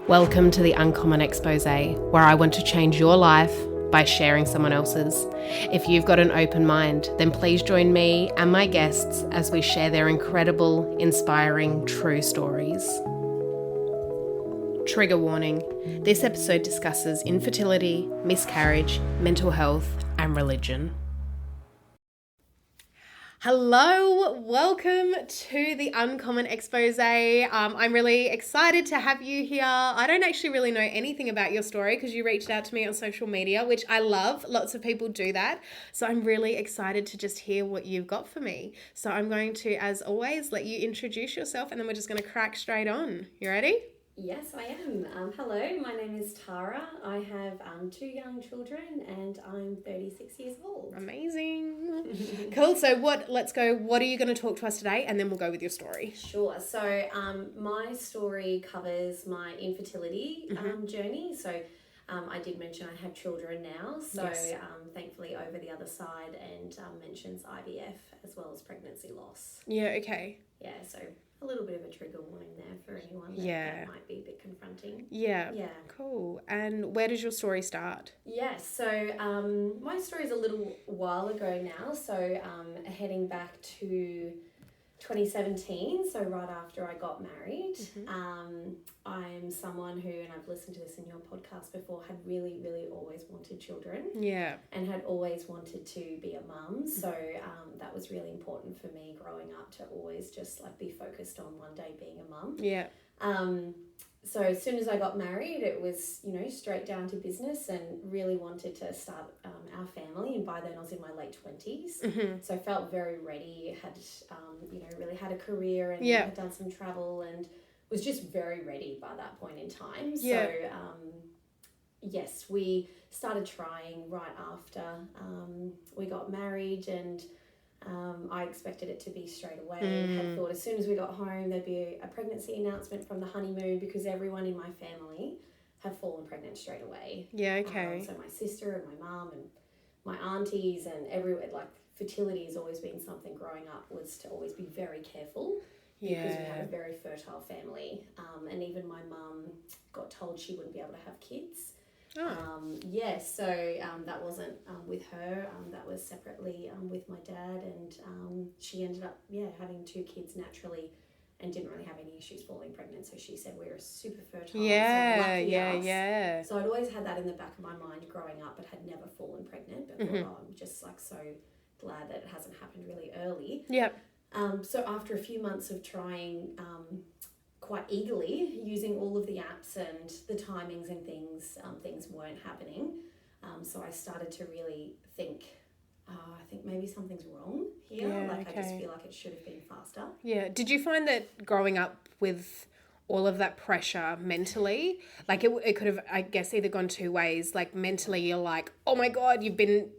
Welcome to the Uncommon Exposé, where I want to change your life by sharing someone else's. If you've got an open mind, then please join me and my guests as we share their incredible, inspiring, true stories. Trigger warning: this episode discusses infertility, miscarriage, mental health, and religion. Hello, welcome to the Uncommon Exposé. I'm really excited to have you here. I don't actually really know anything about your story because you reached out to me on social media, which I love. Lots of people do that. So I'm really excited to just hear what you've got for me. So I'm going to, as always, let you introduce yourself and then we're just going to crack straight on. You ready? Yes, I am. Hello, my name is Tara. I have 2 young children and I'm 36 years old. Amazing. Cool. So let's go. What are you going to talk to us today? And then we'll go with your story. Sure. So my story covers my infertility journey. So I did mention I have children now. So Yes. Thankfully over the other side and mentions IVF as well as pregnancy loss. Yeah, okay. Yeah, so a little bit of a trigger warning there for anyone that might be a bit confronting. Yeah. Cool. And where does your story start? Yes, so my story is a little while ago now, so heading back to 2017, so right after I got married. I'm someone who, and I've listened to this in your podcast before, had really, really always wanted children. Yeah. And had always wanted to be a mum, so that was really important for me growing up to always just like be focused on one day being a mum. Yeah. So as soon as I got married, it was, straight down to business and really wanted to start our family. And by then I was in my late 20s. So I felt very ready, had, really had a career and had done some travel and was just very ready by that point in time. So, yes, we started trying right after we got married and I expected it to be straight away. Had thought as soon as we got home there'd be a pregnancy announcement from the honeymoon because everyone in my family had fallen pregnant straight away. Yeah, okay. So my sister and my mum and my aunties and everyone, like fertility has always been something growing up, was to always be very careful because we had a very fertile family. And even my mum got told she wouldn't be able to have kids. So that wasn't with her, that was separately with my dad, and she ended up having 2 kids naturally and didn't really have any issues falling pregnant, so she said we were super fertile. So I'd always had that in the back of my mind growing up, but had never fallen pregnant, but thought, I'm just like so glad that it hasn't happened really early. So after a few months of trying quite eagerly, using all of the apps and the timings and things weren't happening. So I started to really think, I think maybe something's wrong here. I just feel like it should have been faster. Yeah. Did you find that growing up with all of that pressure mentally, like it could have, I guess, either gone 2 ways. Like mentally you're like, oh my God, you've been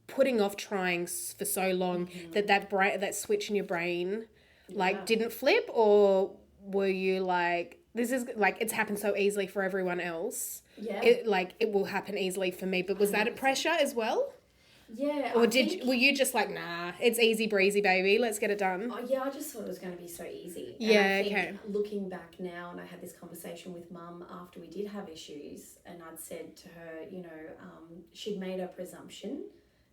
putting off trying for so long that switch in your brain didn't flip, or were you like, this is like, it's happened so easily for everyone else. Yeah. It will happen easily for me. But was that a pressure as well? Yeah. Or were you just like, nah, it's easy breezy, baby, let's get it done? Oh, yeah, I just thought it was going to be so easy. Yeah, and I think looking back now, and I had this conversation with Mum after we did have issues, and I'd said to her, she'd made a presumption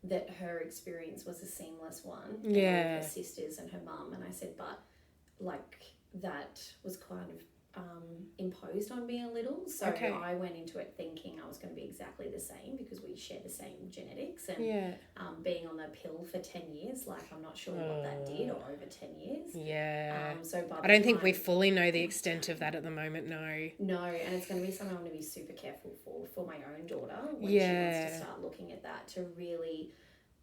that her experience was a seamless one. Yeah. With her sisters and her mum. And I said, but like that was kind of imposed on me a little. So I went into it thinking I was going to be exactly the same because we share the same genetics. And being on the pill for 10 years, like I'm not sure what that did, or over 10 years. Yeah. So I don't think we fully know the extent of that at the moment, no. No, and it's going to be something I'm going to be super careful for my own daughter when she wants to start looking at that, to really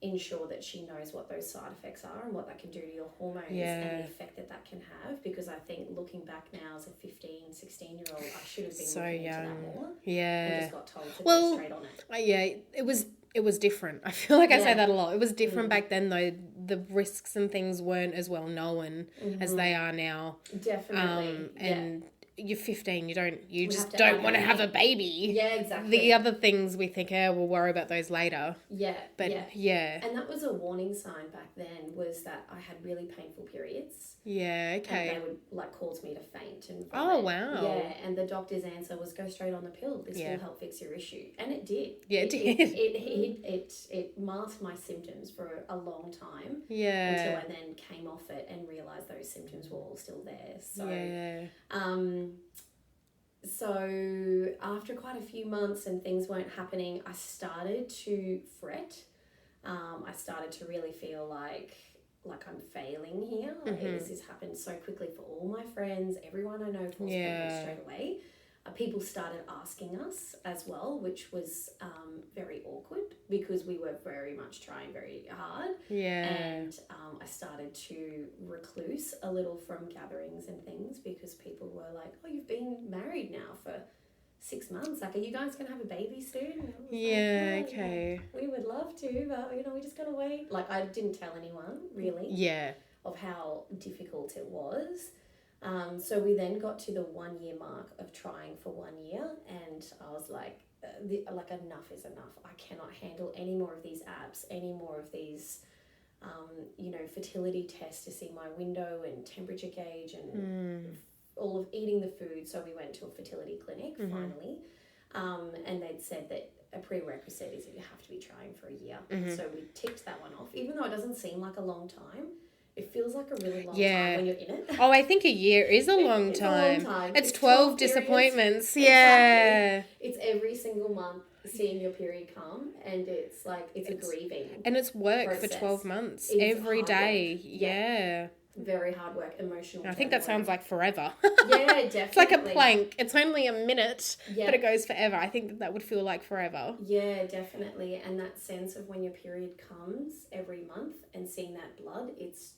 ensure that she knows what those side effects are and what that can do to your hormones and the effect that can have, because I think looking back now as a 15, 16-year-old, I should have been so looking young. into that more. Yeah. And just got told to go straight on it. It was different. I feel like I say that a lot. It was different back then, though. The risks and things weren't as well known as they are now. Definitely. And you're 15, you We just have to don't want to have a advocate. baby. Yeah, exactly. The other things we think, we'll worry about those later. Yeah, But yeah. And that was a warning sign back then, was that I had really painful periods. Yeah, And okay. they would like cause me to faint and vomit. Oh, wow. Yeah, and the doctor's answer was go straight on the pill. This will help fix your issue, and it did. Yeah, it did. It masked my symptoms for a long time. Yeah. Until I then came off it and realised those symptoms were all still there. So, so after quite a few months and things weren't happening, I started to fret. I started to really feel like I'm failing here. Like, this has happened so quickly for all my friends. Everyone I know falls pregnant straight away. People started asking us as well, which was very awkward because we were very much trying very hard. Yeah. And I started to recluse a little from gatherings and things because people were like, oh, you've been married now for 6 months. Like, are you guys going to have a baby soon? Yeah, like, okay. We would love to, but, we just got to wait. Like, I didn't tell anyone, really. Yeah. Of how difficult it was. So we then got to the 1 year mark of trying for 1 year, and I was like, enough is enough. I cannot handle any more of these apps, any more of these, fertility tests to see my window and temperature gauge and all of eating the food. So we went to a fertility clinic finally, and they'd said that a prerequisite is that you have to be trying for a year. So we ticked that one off, even though it doesn't seem like a long time. It feels like a really long time when you're in it. Oh, I think a year is a long time. It's a long time. It's 12 disappointments. Periods. Yeah. Exactly. It's every single month seeing your period come, and it's like it's a grieving. And it's work process. for 12 months. It's every day. work. Yeah. Very hard work, emotional. I think that sounds like forever. Yeah, definitely. It's like a plank. It's only a minute, but it goes forever. I think that would feel like forever. Yeah, definitely. And that sense of when your period comes every month and seeing that blood, it's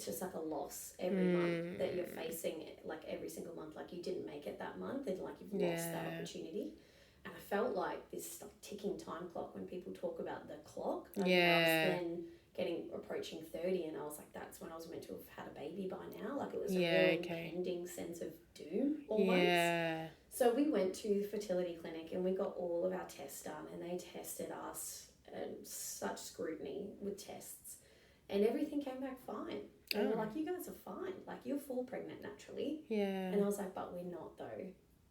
just like a loss every month that you're facing, like every single month. Like you didn't make it that month, and like you've lost that opportunity. And I felt like this like ticking time clock when people talk about the clock. I was then approaching 30, and I was like, that's when I was meant to have had a baby by now. Like it was a real impending sense of doom almost. Yeah. So we went to the fertility clinic and we got all of our tests done, and they tested us and such scrutiny with tests, and everything came back fine. And they're like, you guys are fine. Like, you'll fall pregnant naturally. Yeah. And I was like, but we're not, though.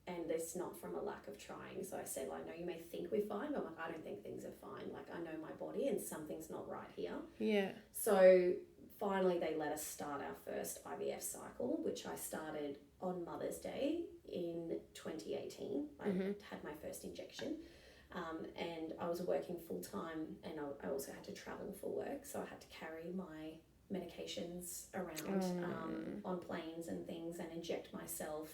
And it's not from a lack of trying. So I said, well, I know you may think we're fine, but I'm like, I don't think things are fine. Like, I know my body and something's not right here. Yeah. So finally, they let us start our first IVF cycle, which I started on Mother's Day in 2018. I had my first injection. And I was working full time, and I also had to travel for work. So I had to carry my medications around on planes and things, and inject myself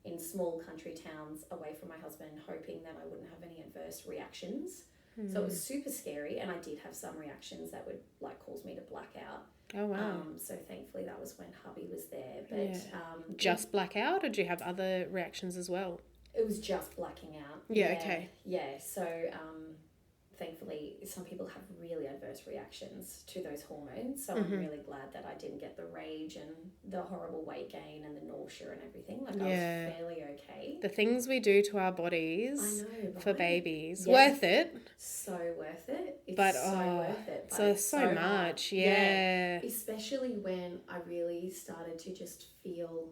in small country towns away from my husband, hoping that I wouldn't have any adverse reactions. So it was super scary, and I did have some reactions that would like cause me to black out. Oh wow. So thankfully that was when hubby was there. But just black out, or did you have other reactions as well? It was just blacking out. Yeah, okay. Yeah, so thankfully some people have really adverse reactions to those hormones, so I'm really glad that I didn't get the rage and the horrible weight gain and the nausea and everything. Like I was fairly okay. The things we do to our bodies, I know, right? For babies. Worth it. So worth it. It's but, so worth it. But it's so much. Yeah. Especially when I really started to just feel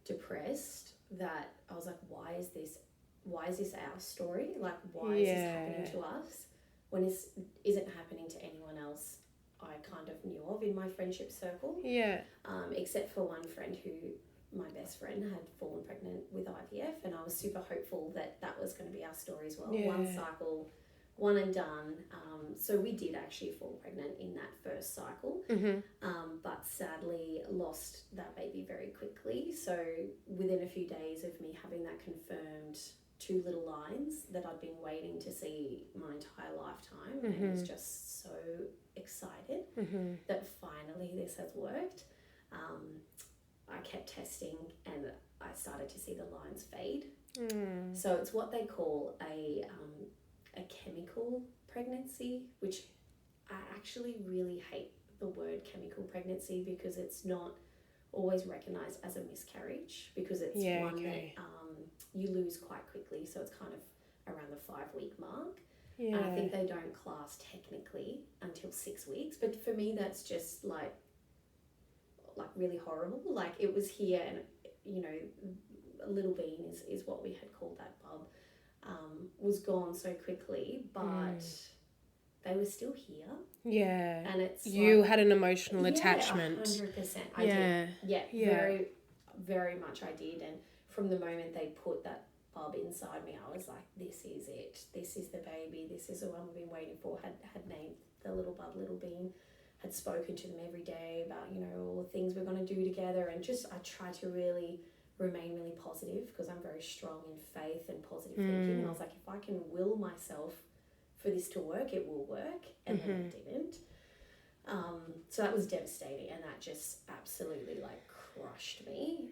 depressed, that I was like, why is this our story? Like, why is this happening to us when this isn't happening to anyone else I kind of knew of in my friendship circle? Yeah. Except for one friend who, my best friend, had fallen pregnant with IVF, and I was super hopeful that that was going to be our story as well. Yeah. One cycle, one and done. So we did actually fall pregnant in that first cycle, but sadly lost that baby very quickly. So within a few days of me having that confirmed 2 little lines that I'd been waiting to see my entire lifetime, and was just so excited that finally this has worked. I kept testing, and I started to see the lines fade. So it's what they call a chemical pregnancy, which I actually really hate the word chemical pregnancy, because it's not always recognised as a miscarriage because it's one that you lose quite quickly. So it's kind of around the 5-week mark. Yeah. And I think they don't class technically until 6 weeks. But for me, that's just like really horrible. Like it was here, and you know, a little bean is what we had called that bub, was gone so quickly, but they were still here. Yeah. And it's you had an emotional attachment. 100%. I did. Yeah, very, very much I did. And from the moment they put that bub inside me, I was like, this is it. This is the baby. This is the one we've been waiting for. Had named the little bub Little Bean. Had spoken to them every day about, you know, all the things we're going to do together. And just I try to really remain really positive because I'm very strong in faith and positive thinking. And I was like, if I can will myself for this to work, it will work. And then it didn't. So that was devastating, and that just absolutely like crushed me.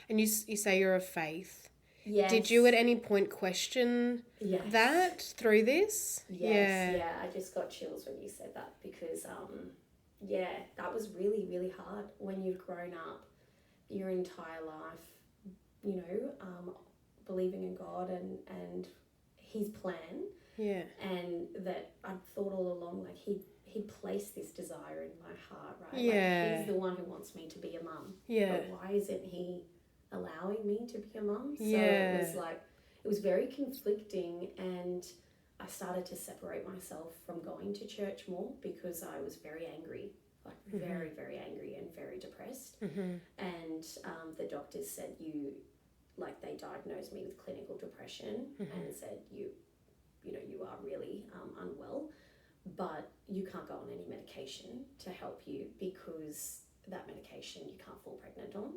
And you say you're of faith. Yes. Did you at any point question that through this? Yes. Yeah. I just got chills when you said that because that was really, really hard when you've grown up your entire life, you know, believing in God and his plan. Yeah. And that I'd thought all along, like he'd placed this desire in my heart, right? Yeah. Like he's the one who wants me to be a mum. Yeah. But why isn't he allowing me to be a mum? So it was like, it was very conflicting, and I started to separate myself from going to church more because I was very angry, like very, very angry and very depressed. And the doctors said they diagnosed me with clinical depression and said you are really unwell, but you can't go on any medication to help you because that medication you can't fall pregnant on.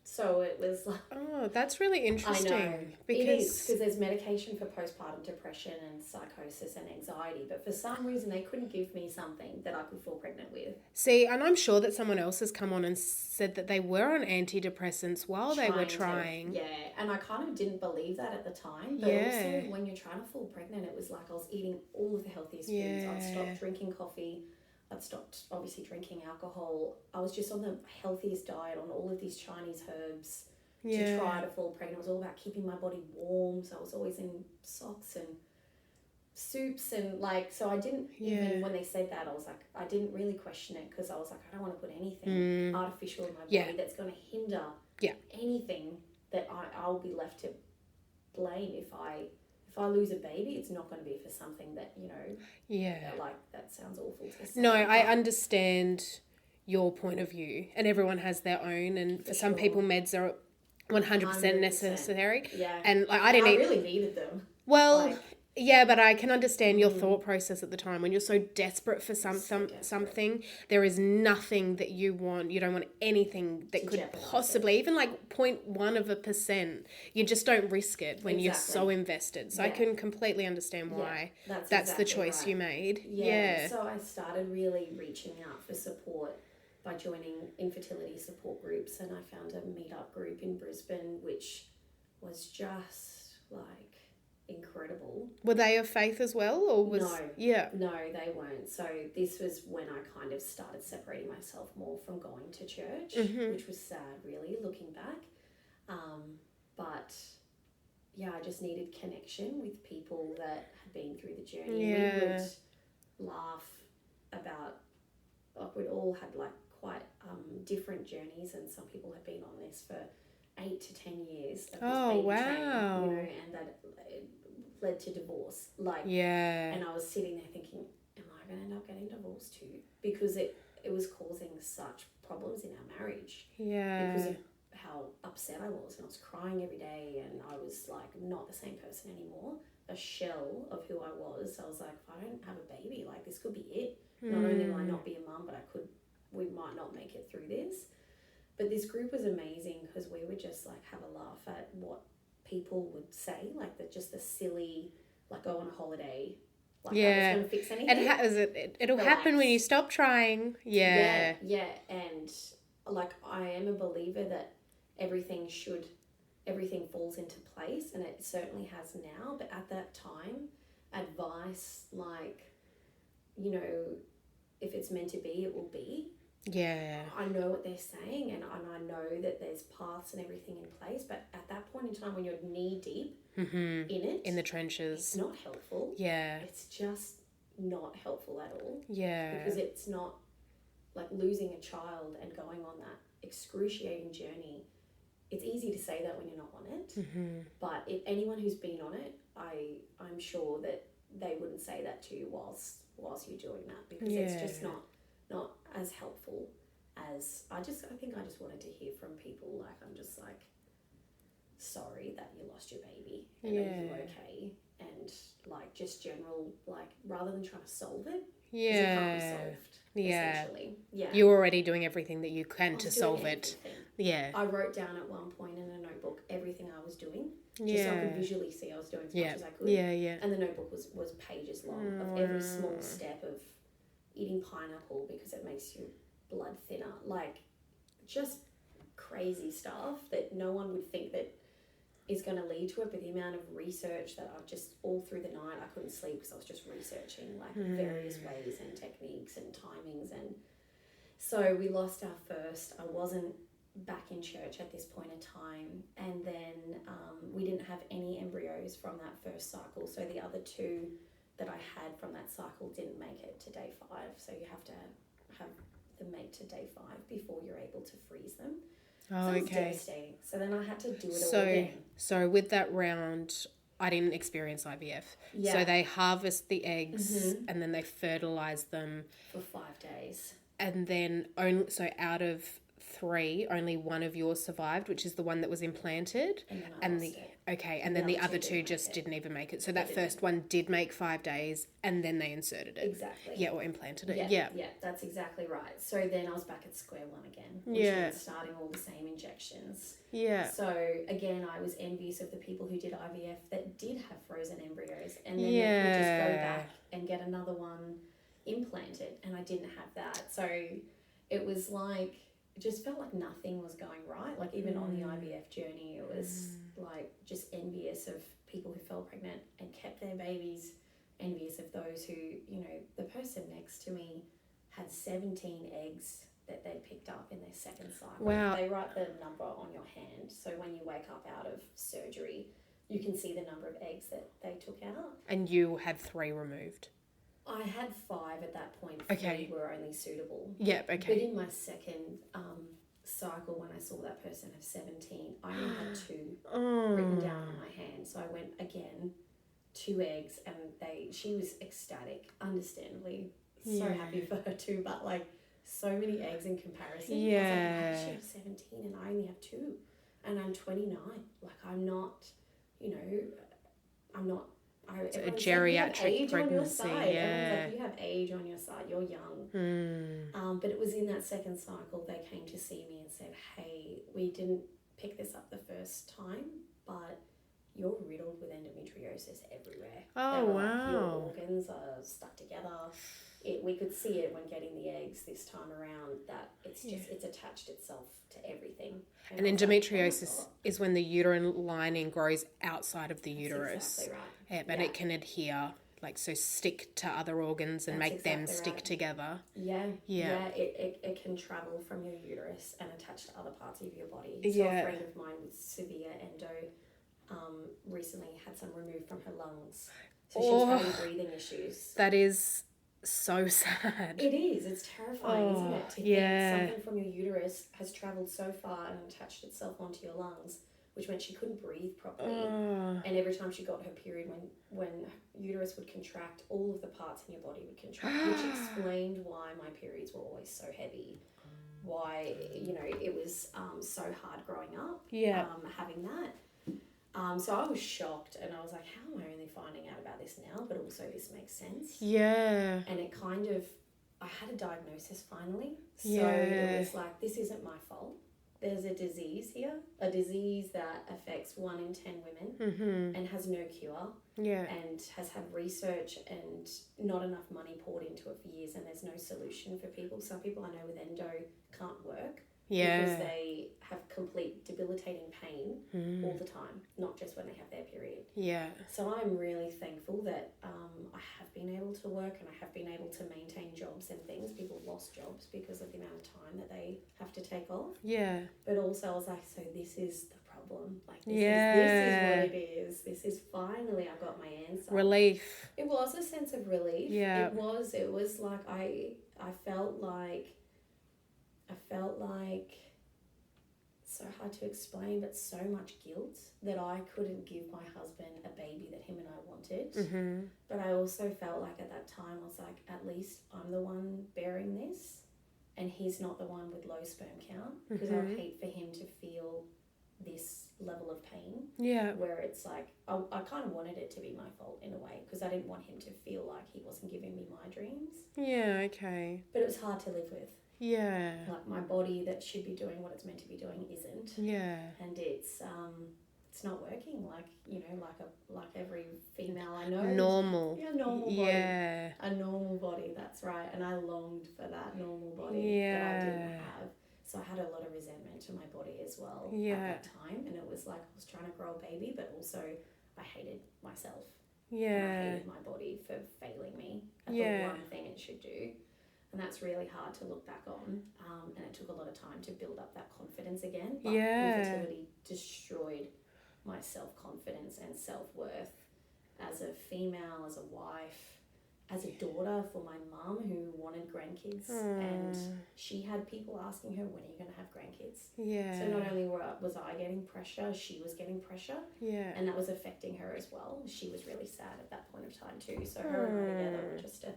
So it was like... Oh, that's really interesting. I know. Because there's medication for postpartum depression and psychosis and anxiety, but for some reason they couldn't give me something that I could fall pregnant with. See, and I'm sure that someone else has come on and said that they were on antidepressants while they were trying. Yeah, and I kind of didn't believe that at the time, but also when you're trying to fall pregnant, it was like I was eating all of the healthiest foods. I'd stopped drinking coffee. I'd stopped, obviously, drinking alcohol. I was just on the healthiest diet, on all of these Chinese herbs to try to fall pregnant. It was all about keeping my body warm, so I was always in socks and soups and so I didn't even, when they said that, I was like, I didn't really question it because I was like, I don't want to put anything artificial in my body that's going to hinder anything that I'll be left to blame if I lose a baby. It's not going to be for something that, you know, that sounds awful to say. No, I understand your point of view, and everyone has their own, and for some people meds are 100% necessary. Yeah. And I really needed them. Well, yeah, but I can understand your thought process at the time when you're so desperate for something. There is nothing that you want. You don't want anything that could possibly, even like 0.1%. You just don't risk it when you're so invested. So I can completely understand why that's the choice you made. Yeah. So I started really reaching out for support by joining infertility support groups, and I found a meetup group in Brisbane, which was just like incredible. Were they of faith as well, or was no, they weren't. So this was when I kind of started separating myself more from going to church, which was sad, really, looking back. But yeah, I just needed connection with people that had been through the journey. We would laugh about, like, we'd all had like quite different journeys, and some people had been on this for 8 to 10 years of this baby training, you know, and that led to divorce. And I was sitting there thinking, am I going to end up getting divorced too? Because it was causing such problems in our marriage. Yeah. Because of how upset I was, and I was crying every day, and I was like not the same person anymore, a shell of who I was. I was like, if I don't have a baby, like this could be it. Not only will I not be a mum, but we might not make it through this. But this group was amazing because we would just like have a laugh at what people would say, like just the silly, like go on a holiday, like I was going to fix anything. It'll happen when you stop trying. Yeah. And like I am a believer that everything falls into place, and it certainly has now. But at that time, advice like, you know, if it's meant to be, it will be. Yeah. I know what they're saying, and I know that there's paths and everything in place, but at that point in time when you're knee deep in it, In the it's trenches. not helpful. Yeah. It's just not helpful at all. Yeah. Because it's not like losing a child and going on that excruciating journey. It's easy to say that when you're not on it, but if anyone who's been on it, I'm sure that they wouldn't say that to you whilst you're doing that, because it's just not as helpful as I think I just wanted to hear from people. Like, I'm just like, sorry that you lost your baby, and are you okay? And like, just general, like, rather than trying to solve it, because it can't be solved. Essentially. Yeah. You're already doing everything that you can to solve it. Yeah. I wrote down at one point in a notebook everything I was doing, just so I could visually see I was doing as much as I could. Yeah, yeah. And the notebook was pages long of every small step of eating pineapple because it makes your blood thinner. Like, just crazy stuff that no one would think that is going to lead to it, but the amount of research that I've just, all through the night, I couldn't sleep because I was just researching like various ways and techniques and timings. And so we lost our first. I wasn't back in church at this point in time, and then we didn't have any embryos from that first cycle, so the other two that I had from that cycle didn't make it to day 5, so you have to have them make to day 5 before you're able to freeze them. Oh, so it was okay. devastating. So then I had to do it all again. So with that round, I didn't experience IVF. Yeah. So they harvest the eggs and then they fertilize them For 5 days. and then out of 3, only one of yours survived, which is the one that was implanted. And then I lost it. Okay, and then the other two just didn't even make it. So that first one did make 5 days, and then they inserted it. Exactly. Yeah, or implanted it. Yeah, that's exactly right. So then I was back at square one again, which means starting all the same injections. Yeah. So again, I was envious of the people who did IVF that did have frozen embryos, and then they could just go back and get another one implanted, and I didn't have that. So it was like, it just felt like nothing was going right. Like, even on the IVF journey, it was like just envious of people who fell pregnant and kept their babies, envious of those who, you know, the person next to me had 17 eggs that they'd picked up in their second cycle. Wow. They write the number on your hand, so when you wake up out of surgery, you can see the number of eggs that they took out. And you had 3 removed. I had 5 at that point. 3 were only suitable. Yep, okay. But in my second cycle, when I saw that person have 17, I only had 2 written down on my hand. So I went again, 2 eggs, and she was ecstatic, understandably. So happy for her too, but like, so many eggs in comparison. Yeah. I was like, why does she have 17 and I only have 2? And I'm 29. Like, I'm not, you know, I'm not. It's a geriatric pregnancy, Everyone's like, you have age on your side, you're young. But it was in that second cycle they came to see me and said, hey, we didn't pick this up the first time, but you're riddled with endometriosis everywhere. Oh, wow. Your organs are stuck together. We could see it when getting the eggs this time around, that it's just, it's attached itself to everything. And endometriosis is when the uterine lining grows outside of the uterus. Exactly right. Yeah, but it can adhere, like, so stick to other organs and make them stick together. Yeah. It can travel from your uterus and attach to other parts of your body. So a friend of mine with severe endo recently had some removed from her lungs. So she was having breathing issues. That is so sad. It is. It's terrifying, isn't it? To think something from your uterus has travelled so far and attached itself onto your lungs, which meant she couldn't breathe properly. And every time she got her period, when uterus would contract, all of the parts in your body would contract, which explained why my periods were always so heavy. Why, you know, it was so hard growing up, having that. So I was shocked, and I was like, how am I only finding out about this now? But also, this makes sense. Yeah. And it kind of, I had a diagnosis finally. So it was like, this isn't my fault. There's a disease here, a disease that affects 1 in 10 women and has no cure. Yeah. And has had research and not enough money poured into it for years, and there's no solution for people. Some people I know with endo can't work Yeah. Because they have complete debilitating pain all the time, not just when they have their period. Yeah. So I'm really thankful that I have been able to work and I have been able to maintain jobs and things. People lost jobs because of the amount of time that they have to take off. Yeah. But also I was like, so this is the problem. Like, this is what it is. This is finally I got my answer. Relief. It was a sense of relief. Yeah. It was like I felt like so hard to explain, but so much guilt that I couldn't give my husband a baby that him and I wanted. Mm-hmm. But I also felt like at that time I was like, at least I'm the one bearing this and he's not the one with low sperm count, because I would hate for him to feel this level of pain. Yeah. Where it's like, I kind of wanted it to be my fault in a way, because I didn't want him to feel like he wasn't giving me my dreams. Yeah, okay. But it was hard to live with. Yeah. Like, my body that should be doing what it's meant to be doing isn't. Yeah. And it's not working like, you know, like every female I know. Normal. Yeah, normal body. Yeah. A normal body, that's right. And I longed for that normal body Yeah. that I didn't have. So I had a lot of resentment to my body as well at that time. And it was like I was trying to grow a baby, but also I hated myself. Yeah. And I hated my body for failing me at the one thing it should do. And that's really hard to look back on. And it took a lot of time to build up that confidence again. But infertility destroyed my self-confidence and self-worth as a female, as a wife, as a daughter for my mum who wanted grandkids. And she had people asking her, when are you going to have grandkids? Yeah. So not only was I getting pressure, she was getting pressure. Yeah. And that was affecting her as well. She was really sad at that point of time too. So her and I together were just a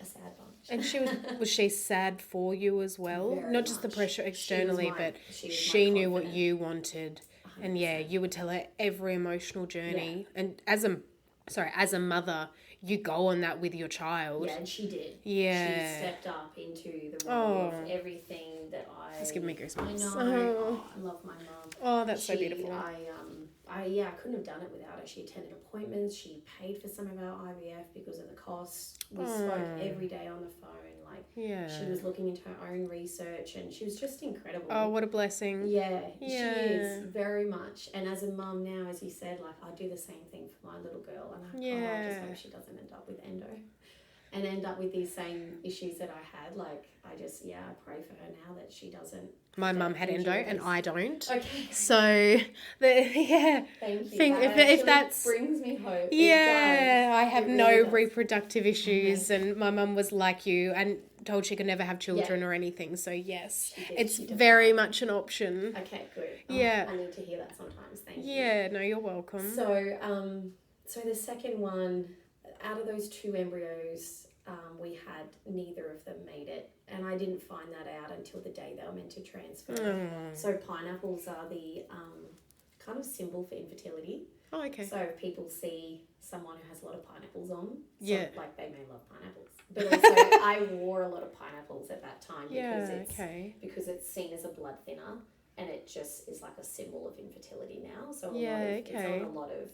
sad bunch. And was she sad for you as well? Very Not just the much. pressure externally, but she she knew what you wanted. 100%. And yeah, you would tell her every emotional journey. Yeah. And as a mother, you go on that with your child. Yeah, and she did. Yeah. She stepped up into the role of everything that I... It's giving me goosebumps. I know. I love my mum. Oh, that's so beautiful. I couldn't have done it without her. She attended appointments. She paid for some of our IVF because of the costs. We spoke every day on the phone. She was looking into her own research, and she was just incredible. Oh, what a blessing. Yeah, she is very much. And as a mum now, as you said, I do the same thing for my little girl, and I just hope she doesn't end up with endo and end up with these same issues that I had. I pray for her now that she doesn't. My mum had endo and I don't. Okay. So, Thank you. If that's brings me hope. Yeah, I have no really reproductive issues, and my mum was like you and told she could never have children or anything. So yes, it's very much an option. Okay, good. Yeah, I need to hear that sometimes. Thank you. Yeah, no, you're welcome. So the second one, out of those two embryos, we had neither of them made it, and I didn't find that out until the day they were meant to transfer. So pineapples are the kind of symbol for infertility. Oh, okay. So if people see someone who has a lot of pineapples on, they may love pineapples. But also, I wore a lot of pineapples at that time because it's seen as a blood thinner, and it just is like a symbol of infertility now. So it's on a lot of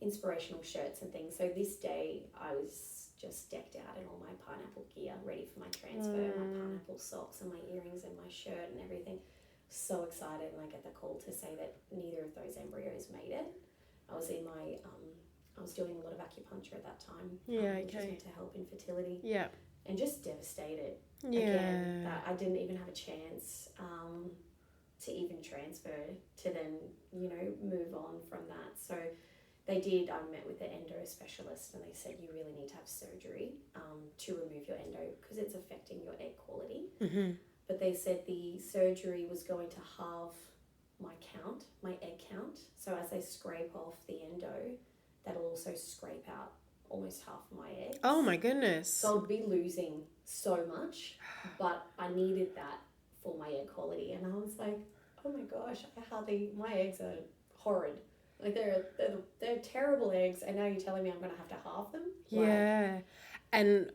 inspirational shirts and things. So this day, I was just decked out in all my pineapple gear, ready for my transfer, my pineapple socks and my earrings and my shirt and everything. So excited, and I get the call to say that neither of those embryos made it. I was in my I was doing a lot of acupuncture at that time, which was meant to help infertility. Yeah, and just devastated. Yeah, again, that I didn't even have a chance to even transfer to then move on from that. So they did. I met with the endo specialist, and they said you really need to have surgery to remove your endo because it's affecting your egg quality. Mm-hmm. But they said the surgery was going to halve my egg count. So as they scrape off the endo, that'll also scrape out almost half of my eggs. Oh my goodness. So I'd be losing so much, but I needed that for my egg quality. And I was like, oh my gosh, my eggs are horrid. Like they're terrible eggs, and now you're telling me I'm going to have to halve them? Yeah. And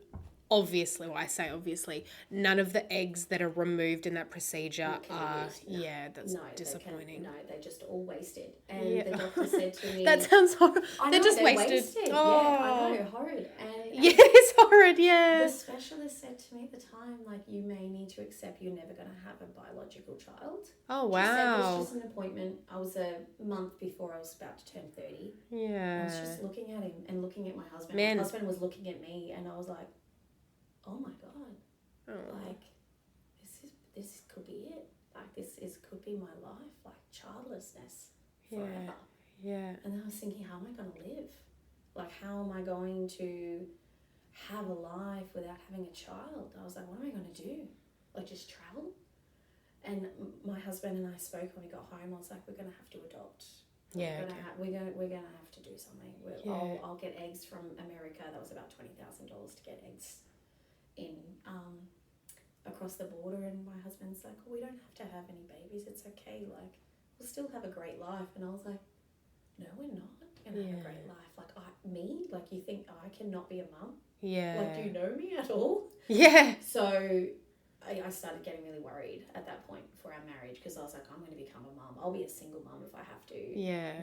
obviously, well, I say obviously, none of the eggs that are removed in that procedure Can are, use, no. that's No, disappointing. they're just all wasted. And the doctor said to me... That sounds horrible. I know, They're just they're wasted. Oh. Yeah, I know, horrid. Yeah, it's horrid, yeah. The specialist said to me at the time, like, you may need to accept you're never going to have a biological child. Oh, wow. She said it's just an appointment. I was a month before I was about to turn 30. Yeah. I was just looking at him and looking at my husband. Man. My husband was looking at me and I was like, oh my God. Oh. Like, this could be it. Like, could be my life. Like, childlessness forever. Yeah. And then I was thinking, how am I going to live? Like, how am I going to have a life without having a child? I was like, what am I going to do? Like, just travel? And my husband and I spoke when we got home. I was like, we're going to have to adopt. Yeah. We're gonna have to do something. I'll get eggs from America. That was about $20,000 to get eggs in across the border. And my husband's like, we don't have to have any babies. It's okay. Like, we'll still have a great life. And I was like, no, we're not gonna have a great life. Like, like, you think I cannot be a mum? Yeah. Like, do you know me at all? Yeah. So I started getting really worried at that point for our marriage because I was like, I'm going to become a mum. I'll be a single mum if I have to. Yeah.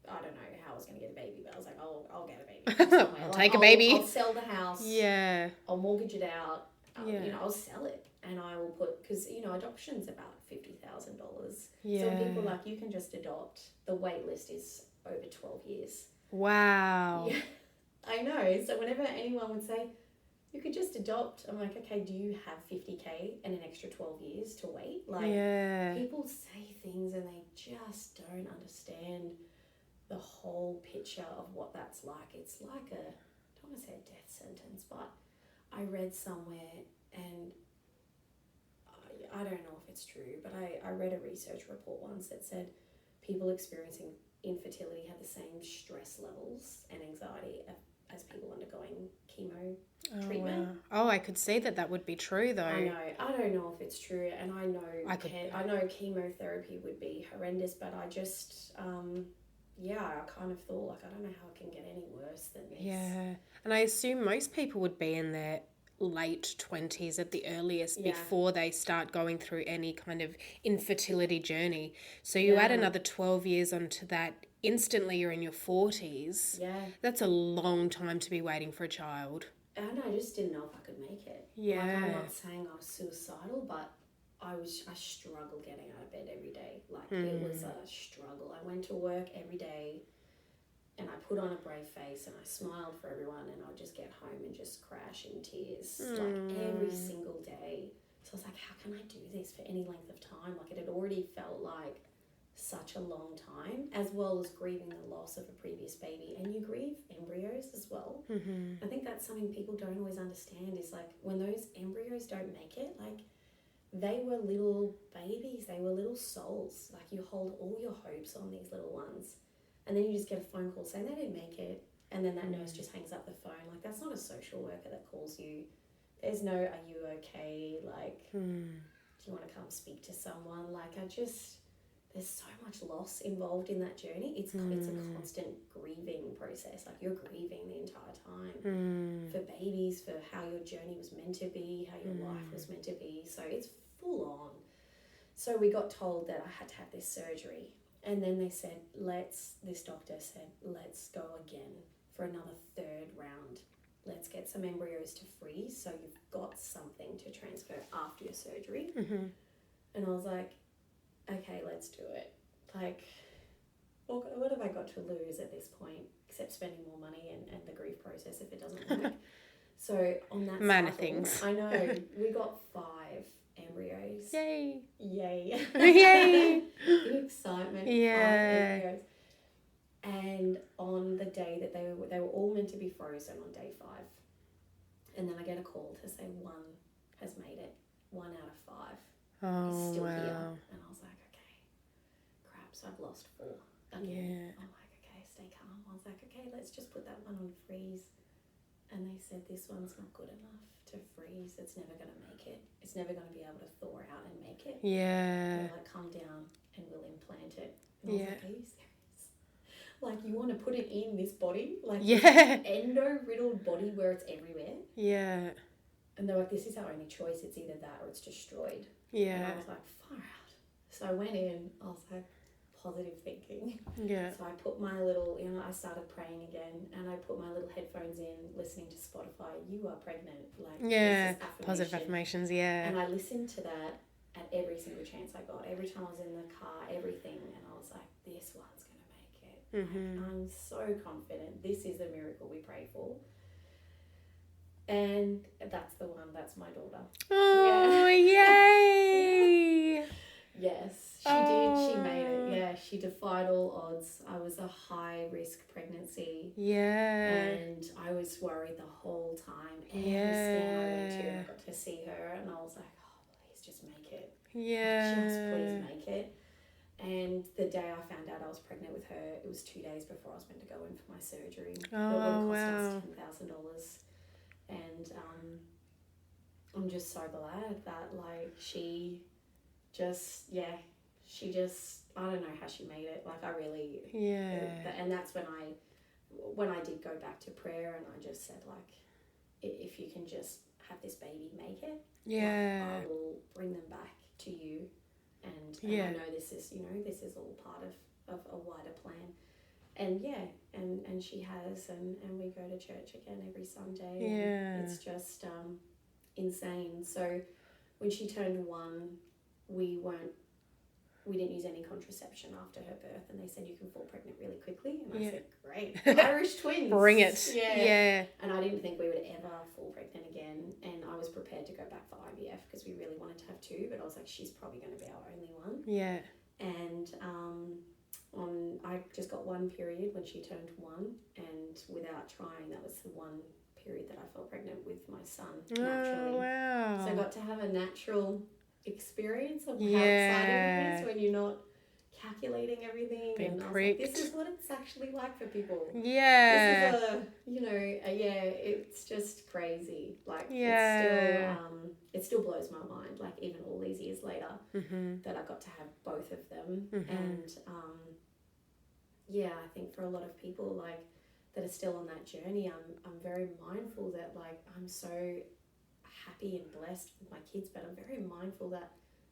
I don't know how I was going to get a baby, but I was like, I'll get a baby. I'll take a baby. I'll sell the house. Yeah. I'll mortgage it out. Yeah. I'll sell it and I will put, because, adoption's about $50,000. Yeah. So people like, you can just adopt. The wait list is over 12 years. Wow. Yeah. I know. So whenever anyone would say, you could just adopt, I'm like, okay, do you have 50K and an extra 12 years to wait? Like, people say things and they just don't understand the whole picture of what that's like. It's like I don't want to say a death sentence, but I read somewhere, and I don't know if it's true, but I read a research report once that said people experiencing infertility have the same stress levels and anxiety as people undergoing chemo treatment. Wow. Oh, I could see that would be true though. I know. I don't know if it's true, and I know chemotherapy would be horrendous, but I just I kind of thought, like, I don't know how it can get any worse than this. Yeah. And I assume most people would be in their late 20s at the earliest before they start going through any kind of infertility journey. So you add another 12 years onto that, instantly you're in your 40s. Yeah. That's a long time to be waiting for a child. And I just didn't know if I could make it. Yeah. Like, I'm not saying I was suicidal, but I struggled getting out of bed every day. Like, it was a struggle. I went to work every day and I put on a brave face and I smiled for everyone, and I'd just get home and just crash in tears, like, every single day. So I was like, how can I do this for any length of time? Like, it had already felt like such a long time, as well as grieving the loss of a previous baby. And you grieve embryos as well. I think that's something people don't always understand, is like, when those embryos don't make it, like, they were little babies, they were little souls. Like, you hold all your hopes on these little ones, and then you just get a phone call saying they didn't make it, and then that nurse just hangs up the phone. Like, that's not a social worker that calls you. There's no, are you okay? Like, do you want to come speak to someone? Like, there's so much loss involved in that journey. It's a constant grieving process. Like, you're grieving the entire time for babies, for how your journey was meant to be, how your life was meant to be. So it's full on. So we got told that I had to have this surgery. And then they said, this doctor said, let's go again for another third round. Let's get some embryos to freeze so you've got something to transfer after your surgery. And I was like, okay, let's do it. Like, what have I got to lose at this point except spending more money and the grief process if it doesn't work? So on that Man of cycle, things. I know, we got 5 embryos. Yay. Yay. The excitement. Yeah. 5 embryos. And on the day that they were all meant to be frozen on day 5. And then I get a call to say 1 has made it. 1 out of 5 is still here. And I was like, okay, crap, so I've lost 4 again. I'm like, okay, stay calm. I was like, okay, let's just put that one on freeze. And they said, this one's not good enough to freeze. It's never going to make it. It's never going to be able to thaw out and make it. Yeah. They're like, come down and we'll implant it. And I was like, are you serious? Like, you want to put it in this body? Like, endo-riddled body where it's everywhere? Yeah. And they're like, this is our only choice. It's either that or it's destroyed. Yeah. And I was like, far out. So I went in. I was like, positive thinking. Yeah. So I put my little, I started praying again, and I put my little headphones in, listening to Spotify. You are pregnant. Like, Yeah. this is affirmation. Positive affirmations. Yeah. And I listened to that at every single chance I got. Every time I was in the car, everything. And I was like, this one's going to make it. Mm-hmm. I'm so confident. This is the miracle we pray for. And that's the one. That's my daughter. Oh, yay! Yes, she did. She made it. Yeah, she defied all odds. I was a high-risk pregnancy. Yeah. And I was worried the whole time. Every scan I went to, I got to see her, and I was like, oh, please just make it. Yeah. Just please make it. And the day I found out I was pregnant with her, it was 2 days before I was meant to go in for my surgery. Oh, it would wow. have cost us $10,000. And I'm just so glad that, like, she just, I don't know how she made it. Like, I really, and that's when I did go back to prayer, and I just said, like, if you can just have this baby make it, Yeah. like, I will bring them back to you. And I know this is all part of a wider plan. And and she has, and we go to church again every Sunday. Yeah. And it's just insane. So when she turned 1, we didn't use any contraception after her birth, and they said you can fall pregnant really quickly. And I said, great, Irish twins. Bring it. Yeah. And I didn't think we would ever fall pregnant again. And I was prepared to go back for IVF because we really wanted to have 2, but I was like, she's probably going to be our only one. Yeah. And I just got 1 period when she turned 1, and without trying, that was the 1 period that I fell pregnant with my son naturally. Oh, wow. So I got to have a natural experience of how exciting it is when you're not calculating everything. Being and I was pricked. like, this is what it's actually like for people. Yeah. This is it's just crazy. Like, it still blows my mind, like, even all these years later, that I got to have both of them. And I think for a lot of people, like, that are still on that journey, I'm very mindful that, like, I'm so happy and blessed with my kids, but I'm very mindful that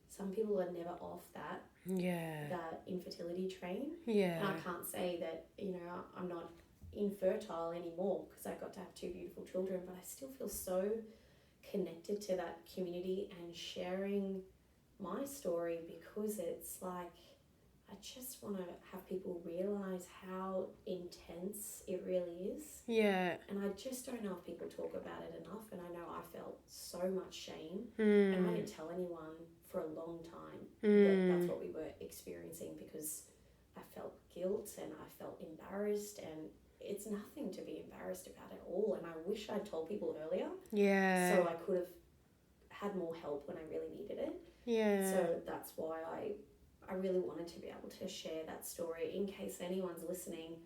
some people are never off that infertility train. And I can't say that, I'm not infertile anymore because I got to have 2 beautiful children, but I still feel so connected to that community and sharing my story, because it's like, I just want to have people realise how intense it really is. Yeah. And I just don't know if people talk about it enough. And I know I felt so much shame. And I didn't tell anyone for a long time that that's what we were experiencing, because I felt guilt and I felt embarrassed. And it's nothing to be embarrassed about at all. And I wish I'd told people earlier. Yeah. So I could have had more help when I really needed it. Yeah. So that's why I really wanted to be able to share that story in case anyone's listening,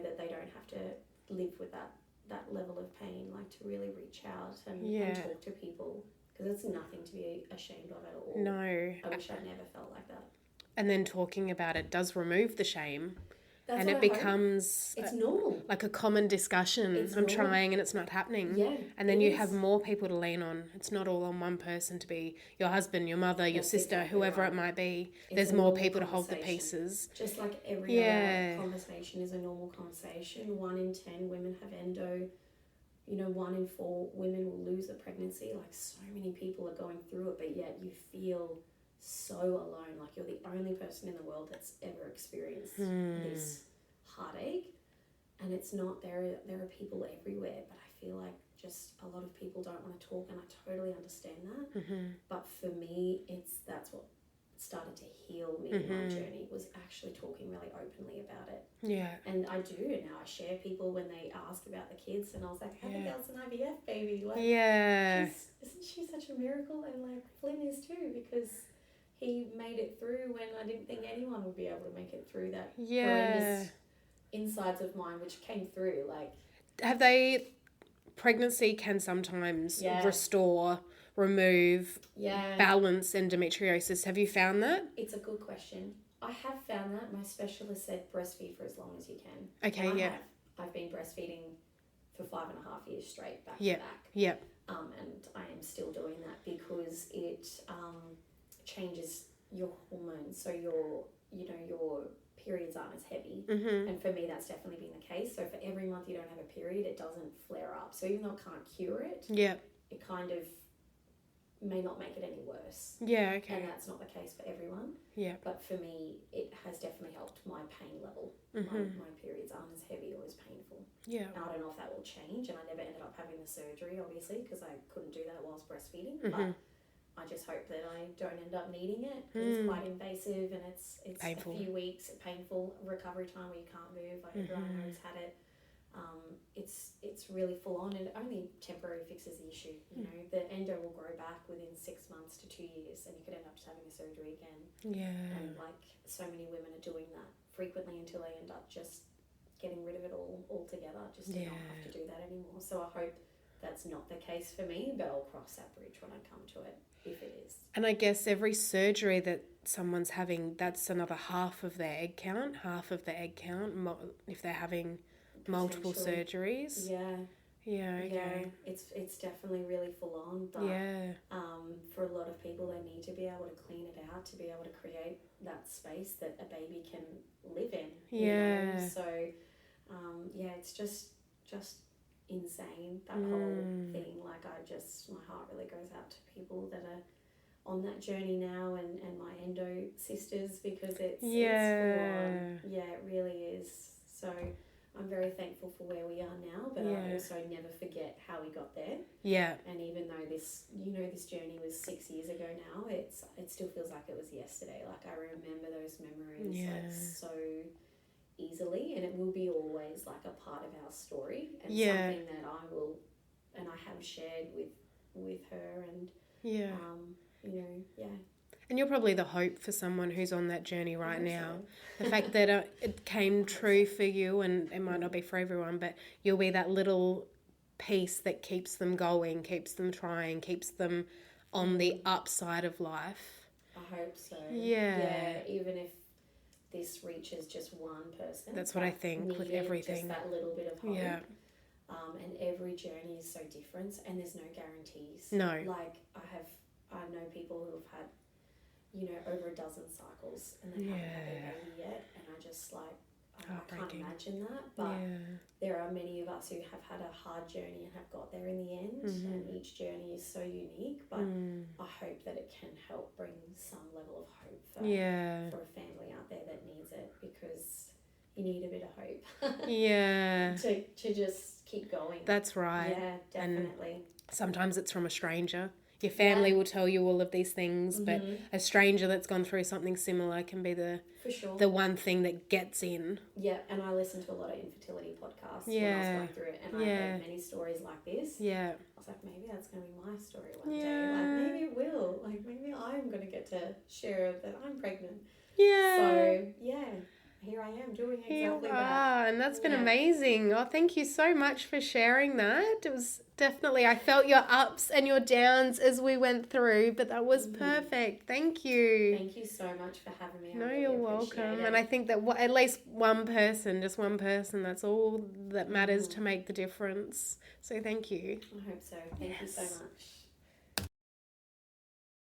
that they don't have to live with that level of pain, like, to really reach out and talk to people, because it's nothing to be ashamed of at all. No. I wish I'd never felt like that. And then talking about it does remove the shame. That's and it becomes it's normal, like a common discussion. I'm normal. Trying and it's not happening. Yeah, and then you have more people to lean on. It's not all on one person to be your husband, your mother, your sister, exactly whoever it might be. There's more people to hold the pieces. Just like every other conversation is a normal conversation. 1 in 10 women have endo. 1 in 4 women will lose a pregnancy. Like, so many people are going through it, but yet you feel so alone, like you're the only person in the world that's ever experienced this heartache. And it's not, there are people everywhere, but I feel like just a lot of people don't want to talk, and I totally understand that. But for me, that's what started to heal me in my journey, was actually talking really openly about it. Yeah. And I do now. I share people when they ask about the kids, and I was like, Abigail's an IVF baby. Like, isn't she such a miracle? And, like, Flynn is too, because he made it through when I didn't think anyone would be able to make it through that horrendous insides of mine, which came through. Like, pregnancy can sometimes restore, remove, balance endometriosis. Have you found that? It's a good question. I have found that. My specialist said breastfeed for as long as you can. Okay, I've been breastfeeding for 5.5 years straight, back Yeah. to back. Yeah. And I am still doing that because it changes your hormones. So your periods aren't as heavy. Mm-hmm. And for me, that's definitely been the case. So for every month you don't have a period, it doesn't flare up. So even though it can't cure it, Yeah. it kind of may not make it any worse. Yeah, okay. And that's not the case for everyone. Yeah. But for me, it has definitely helped my pain level. Mm-hmm. My periods aren't as heavy or as painful. Yeah. Now, I don't know if that will change, and I never ended up having the surgery, obviously, because I couldn't do that whilst breastfeeding. Mm-hmm. But I just hope that I don't end up needing it, because it's quite invasive, and it's painful. A few weeks, painful recovery time where you can't move. Like everyone who's had it, it's really full on, and it only temporarily fixes the issue. You know, the endo will grow back within 6 months to 2 years, and you could end up just having a surgery again. Yeah. And like so many women are doing that frequently until they end up just getting rid of it all altogether, just to not have to do that anymore. So I hope that's not the case for me, but I'll cross that bridge when I come to it, if it is. And I guess every surgery that someone's having, that's another half of their egg count, if they're having multiple surgeries. Yeah. Yeah, okay. Yeah, it's definitely really full on, but for a lot of people, they need to be able to clean it out to be able to create that space that a baby can live in. You know? So, it's just insane, that whole thing. Like, my heart really goes out to people that are on that journey now, and my endo sisters, because it's full on. Yeah, it really is. So I'm very thankful for where we are now, but I also never forget how we got there. Yeah. And even though this journey was 6 years ago now, it still feels like it was yesterday. Like, I remember those memories like so easily, and it will be always like a part of our story, and something that I have shared with her, and And you're probably the hope for someone who's on that journey right now. The fact that it came true for you, and it might not be for everyone, but you'll be that little piece that keeps them going, keeps them trying, keeps them on the upside of life. I hope so. Yeah. Even if this reaches just one person. That's what I think with everything. Just that little bit of hope. Yeah. And every journey is so different, and there's no guarantees. No. Like, I know people who have had, over a dozen cycles, and they haven't had a baby yet, and I just I can't imagine that, but there are many of us who have had a hard journey and have got there in the end, and each journey is so unique, but I hope that it can help bring some level of hope for a family out there that needs it, because you need a bit of hope to just keep going. That's right. Yeah, definitely. And sometimes it's from a stranger. Your family will tell you all of these things, but a stranger that's gone through something similar can be the one thing that gets in. Yeah, and I listened to a lot of infertility podcasts when I was going through it, and I heard many stories like this. Yeah. I was like, maybe that's going to be my story one day. Like, maybe it will. Like, maybe I'm going to get to share that I'm pregnant. Yeah. So, here I am doing exactly that. And that's been amazing. Oh, thank you so much for sharing that. It was definitely, I felt your ups and your downs as we went through, but that was perfect. Thank you. Thank you so much for having me. No, you're welcome. And I think that at least one person, that's all that matters to make the difference. So thank you. I hope so. Thank you so much.